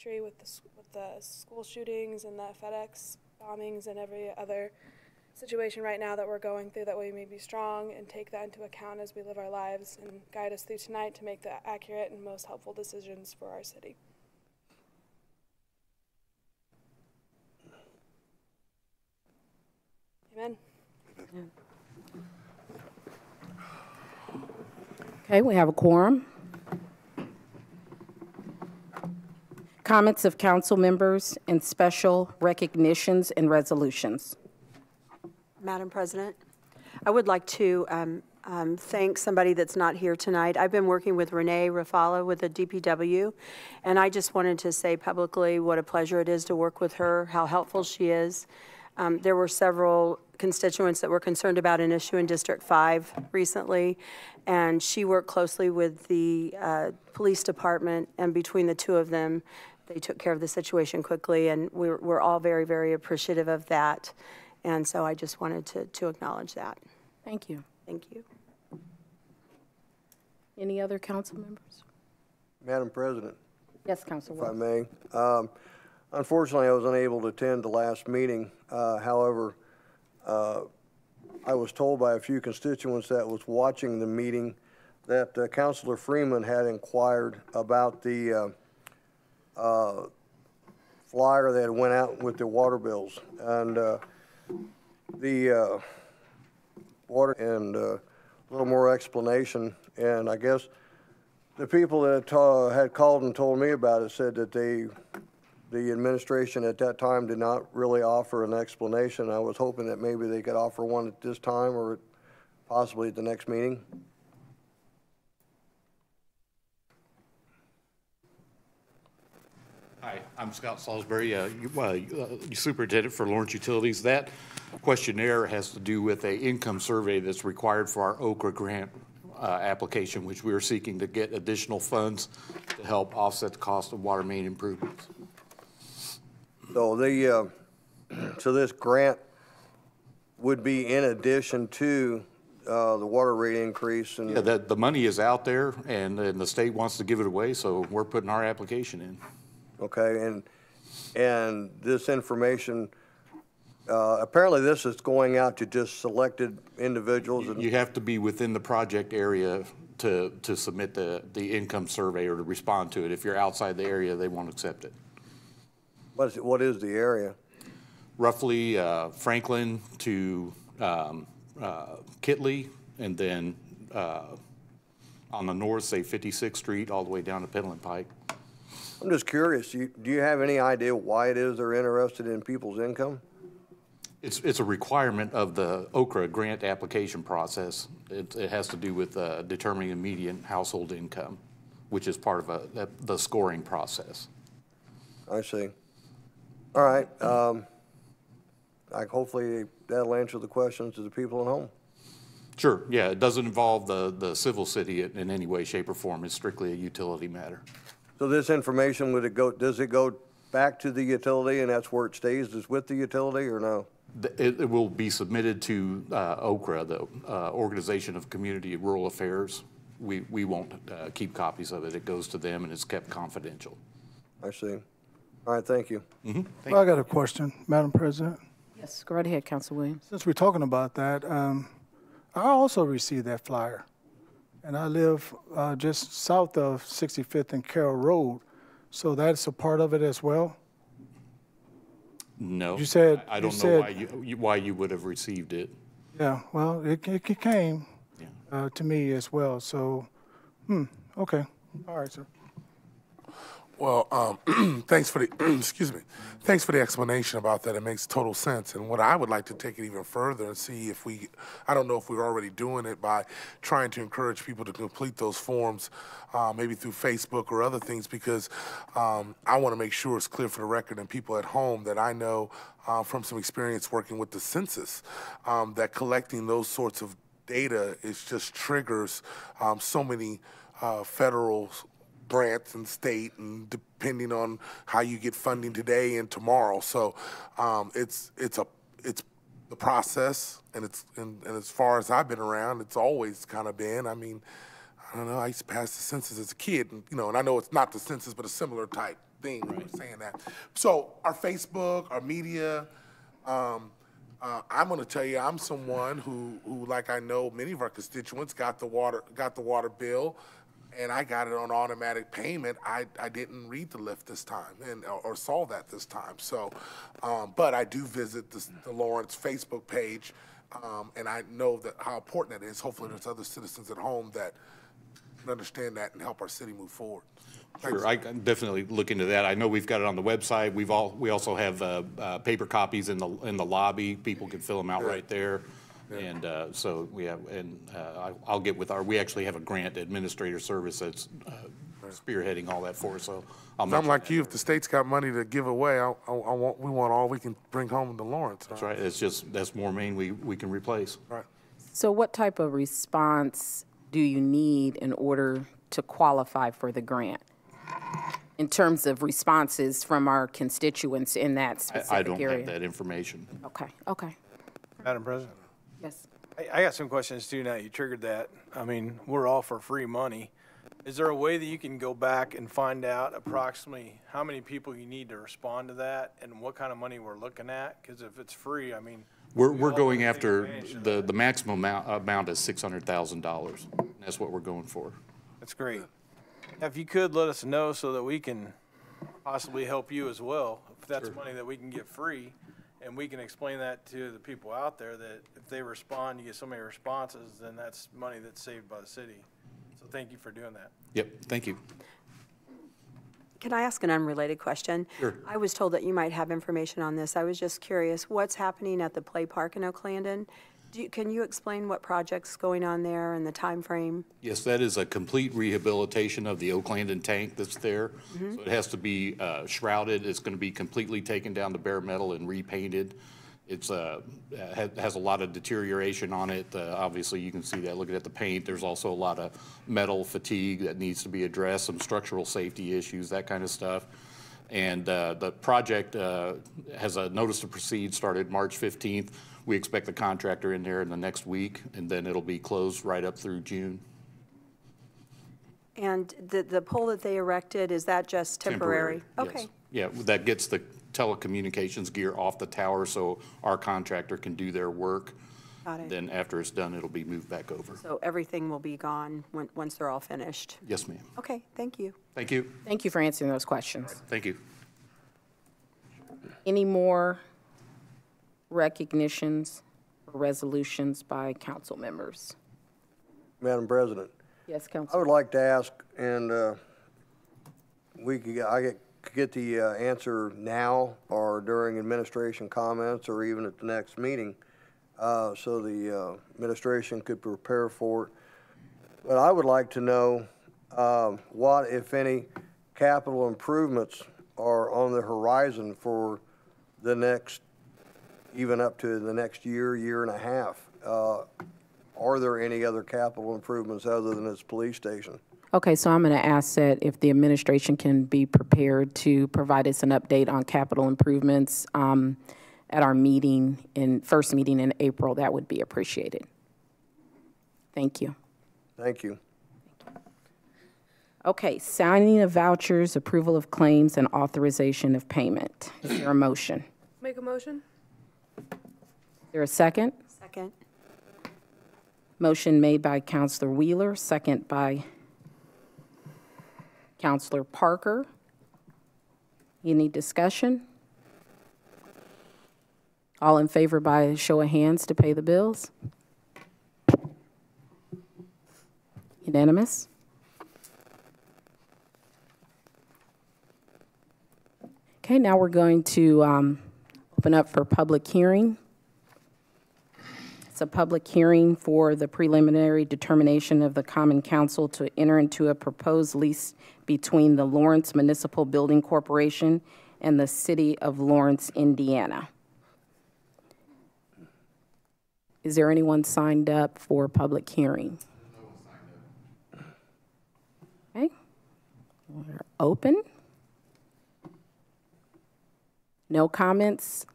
country with the school shootings and the FedEx bombings and every other situation right now that we're going through, that we may be strong and take that into account as we live our lives, and guide us through tonight to make the accurate and most helpful decisions for our city. Amen. Okay, we have a quorum. Comments of council members and special recognitions and resolutions. Madam President, I would like to thank somebody that's not here tonight. I've been working with Renee Rafala with the DPW, and I just wanted to say publicly what a pleasure it is to work with her, how helpful she is. There were several constituents that were concerned about an issue in District 5 recently, and she worked closely with the police department, and between the two of them, they took care of the situation quickly, and we're all very, very appreciative of that. And so I just wanted to acknowledge that. Thank you. Thank you. Any other council members? Madam President. Yes, Council. If I may. Unfortunately, I was unable to attend the last meeting. However, I was told by a few constituents that was watching the meeting that Councilor Freeman had inquired about the flyer that went out with the water bills, and the water, and a little more explanation. And I guess the people that had called and told me about it said that the administration at that time did not really offer an explanation. I was hoping that maybe they could offer one at this time or possibly at the next meeting. Hi, I'm Scott Salisbury, Superintendent for Lawrence Utilities. That questionnaire has to do with an income survey that's required for our Okra grant application, which we are seeking to get additional funds to help offset the cost of water main improvements. So so this grant would be in addition to the water rate increase. And yeah, the money is out there, and the state wants to give it away, so we're putting our application in. Okay, and this information, apparently this is going out to just selected individuals. You have to be within the project area to submit the income survey or to respond to it. If you're outside the area, they won't accept it. What is the area? Roughly Franklin to Kitley, and then on the north, say 56th Street, all the way down to Penland Pike. I'm just curious, do you have any idea why it is they're interested in people's income? It's a requirement of the Okra grant application process. It has to do with determining the median household income, which is part of the scoring process. I see. All right. Hopefully that'll answer the questions to the people at home. Sure. Yeah, it doesn't involve the civil city in any way, shape, or form. It's strictly a utility matter. So this information, does it go back to the utility and that's where it stays, is with the utility, or no? It will be submitted to OCRA, the Organization of Community and Rural Affairs. We won't keep copies of it. It goes to them and it's kept confidential. I see. All right, thank you. Well, I got a question, Madam President. Yes, go right ahead, Council Williams. Since we're talking about that, I also received that flyer, and I live just south of 65th and Carroll Road, so that's a part of it as well? No. You said I don't know why you would have received it. Yeah, well, it came to me as well, so, okay. All right, sir. Well, thanks for the excuse me. Thanks for the explanation about that. It makes total sense. And what I would like to take it even further and see if I don't know if we're already doing it by trying to encourage people to complete those forms, maybe through Facebook or other things, because I want to make sure it's clear for the record and people at home that I know from some experience working with the census that collecting those sorts of data just triggers so many federal grants and state, and depending on how you get funding today and tomorrow. So it's the process, and as far as I've been around, it's always kind of been. I mean, I don't know. I used to pass the census as a kid, and I know it's not the census, but a similar type thing, we were saying that. So our Facebook, our media, I'm gonna tell you, I'm someone who, like I know many of our constituents got the water bill, and I got it on automatic payment. I didn't read the lift this time or saw that this time. So, but I do visit the Lawrence Facebook page, and I know that how important that is. Hopefully there's other citizens at home that can understand that and help our city move forward. Sure, I can definitely look into that. I know we've got it on the website. We also have paper copies in the lobby. People can fill them out right there. And so we have, and I'll get with we actually have a grant administrator service that's spearheading all that for us, so I'll mention I'm like that. you, if the state's got money to give away, we want all we can bring home to Lawrence. That's right, that's more main we can replace. Right. So what type of response do you need in order to qualify for the grant? In terms of responses from our constituents in that specific area? I don't have that information. Okay. Madam President, Yes. I got some questions too now you triggered that. I mean, we're all for free money. Is there a way that you can go back and find out approximately how many people you need to respond to that and what kind of money we're looking at? Because if it's free, I mean. We're we all going wanna take after, advantage of the that. maximum amount is $600,000. That's what we're going for. That's great. If you could let us know so that we can possibly help you as well. If that's money that we can get free, and we can explain that to the people out there that if they respond, you get so many responses, then that's money that's saved by the city. So thank you for doing that. Yep, thank you. Can I ask an unrelated question? Sure. I was told that you might have information on this. I was just curious, what's happening at the Play Park in Oaklandon? Can you explain what project's going on there and the time frame? Yes, that is a complete rehabilitation of the Oaklandon tank that's there. So it has to be shrouded. It's going to be completely taken down to bare metal and repainted. It's has a lot of deterioration on it. Obviously, you can see that looking at the paint. There's also a lot of metal fatigue that needs to be addressed, some structural safety issues, that kind of stuff. And the project has a notice to proceed started March 15th. We expect the contractor in there in the next week, and then it'll be closed right up through June. And the pole that they erected, is that just temporary? Yes. Okay. Yeah, that gets the telecommunications gear off the tower so our contractor can do their work. Got it. Then after it's done, it'll be moved back over. So everything will be gone once they're all finished? Yes, ma'am. Okay, thank you. Thank you. Thank you for answering those questions. Thank you. Any more recognitions or resolutions by council members? Madam President, Yes, I Council. would like to ask, and I could get the answer now or during administration comments or even at the next meeting, so the administration could prepare for it. But I would like to know what, if any, capital improvements are on the horizon for the next, even up to the next year and a half. Are there any other capital improvements other than this police station? Okay, so I'm going to ask that if the administration can be prepared to provide us an update on capital improvements at our first meeting in April, that would be appreciated. Thank you. Thank you. Okay, signing of vouchers, approval of claims, and authorization of payment. Is there a motion? Make a motion? Is there a second? Second. Motion made by Counselor Wheeler, second by Counselor Parker. Any discussion? All in favor by a show of hands to pay the bills? Unanimous? Okay, now we're going to open up for public hearing. It's a public hearing for the preliminary determination of the Common Council to enter into a proposed lease between the Lawrence Municipal Building Corporation and the City of Lawrence, Indiana. Is there anyone signed up for public hearing? Okay, we're open. No comments?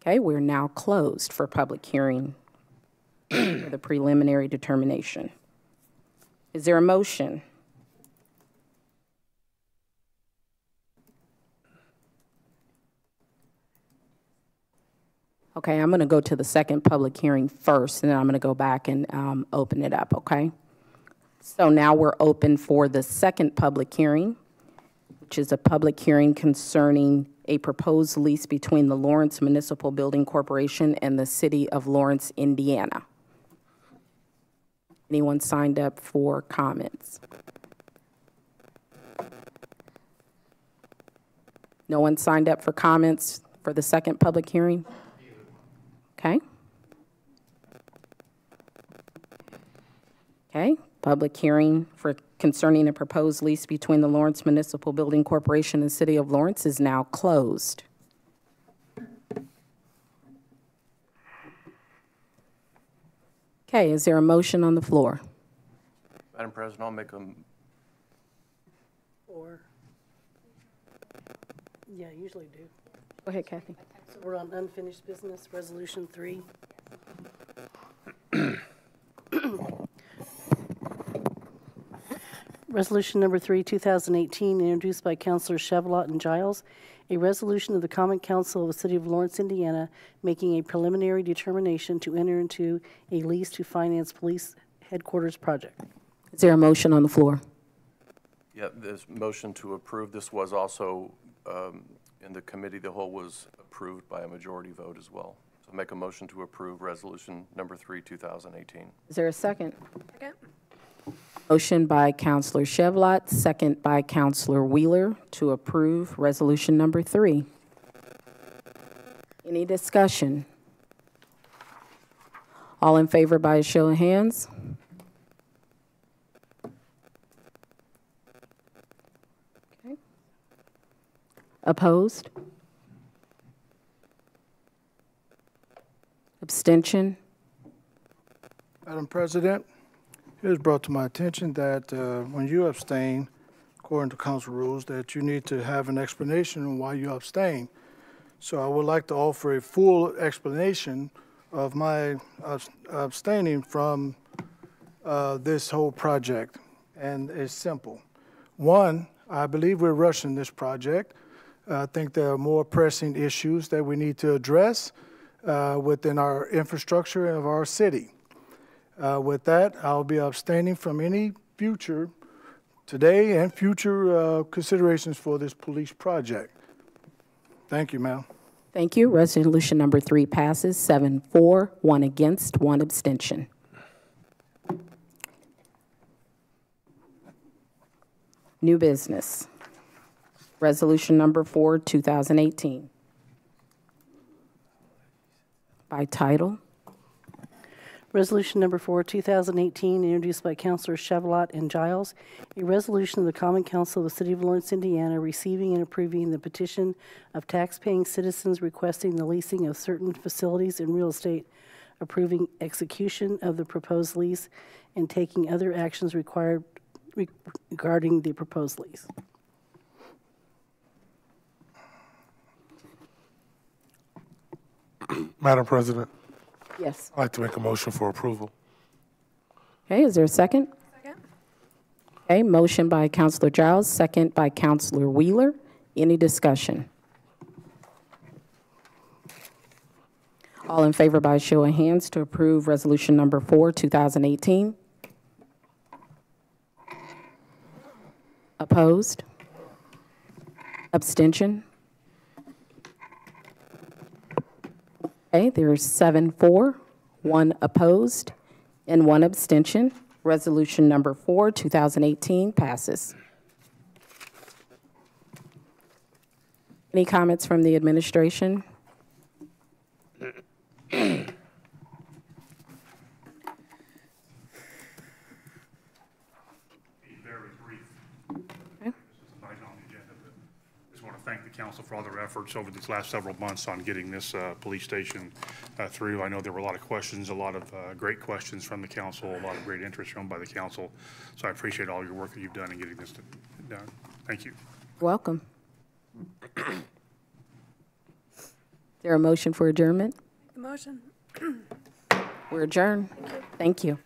Okay, we're now closed for public hearing for the preliminary determination. Is there a motion? Okay, I'm going to go to the second public hearing first, and then I'm going to go back and open it up, okay? So now we're open for the second public hearing, which is a public hearing concerning a proposed lease between the Lawrence Municipal Building Corporation and the City of Lawrence, Indiana. Anyone signed up for comments? No one signed up for comments for the second public hearing? Okay. Okay, public hearing for concerning a proposed lease between the Lawrence Municipal Building Corporation and the City of Lawrence is now closed. Okay, is there a motion on the floor? Madam President, I'll make a, Or, yeah, usually do. Go ahead, Kathy. So we're on unfinished business, Resolution 3. Resolution number 3, 2018, introduced by Councilors Chevlot and Giles, a resolution of the Common Council of the City of Lawrence, Indiana, making a preliminary determination to enter into a lease to finance police headquarters project. Is there a motion on the floor? yeah, this motion to approve, this was also, in the committee, the whole was approved by a majority vote as well. So make a motion to approve resolution number 3, 2018. Is there a second? Second. Motion by Councilor Chevlot, second by Councilor Wheeler to approve resolution number 3. Any discussion? All in favor by a show of hands? Okay. Opposed? Abstention? Madam President, it was brought to my attention that when you abstain, according to council rules, that you need to have an explanation on why you abstain. So I would like to offer a full explanation of my abstaining from this whole project. And it's simple. One, I believe we're rushing this project. I think there are more pressing issues that we need to address within our infrastructure of our city. With that, I'll be abstaining from any future, today and future considerations for this police project. Thank you, ma'am. Thank you. Resolution number 3 passes 7-4, 1 against, 1 abstention. New business. Resolution number 4, 2018. By title. Resolution number 4, 2018, introduced by Councilors Chevlot and Giles, a resolution of the Common Council of the City of Lawrence, Indiana, receiving and approving the petition of tax-paying citizens requesting the leasing of certain facilities and real estate, approving execution of the proposed lease, and taking other actions required regarding the proposed lease. Madam President, Yes. I'd like to make a motion for approval. Okay, is there a second? Second. Okay, motion by Councilor Giles, second by Councilor Wheeler. Any discussion? All in favor by show of hands to approve resolution number 4, 2018? Opposed? Abstention? Okay, there's 7-4, 1 opposed, and 1 abstention. Resolution number 4, 2018 passes. Any comments from the administration? Very brief. This is an item on the agenda, but I just want to thank the council for all their efforts over these last several months on getting this police station through. I know there were a lot of questions, a lot of great questions from the council, a lot of great interest shown by the council. So I appreciate all your work that you've done in getting this done. Thank you. Welcome. Is there a motion for adjournment? The motion. We're adjourned. Thank you.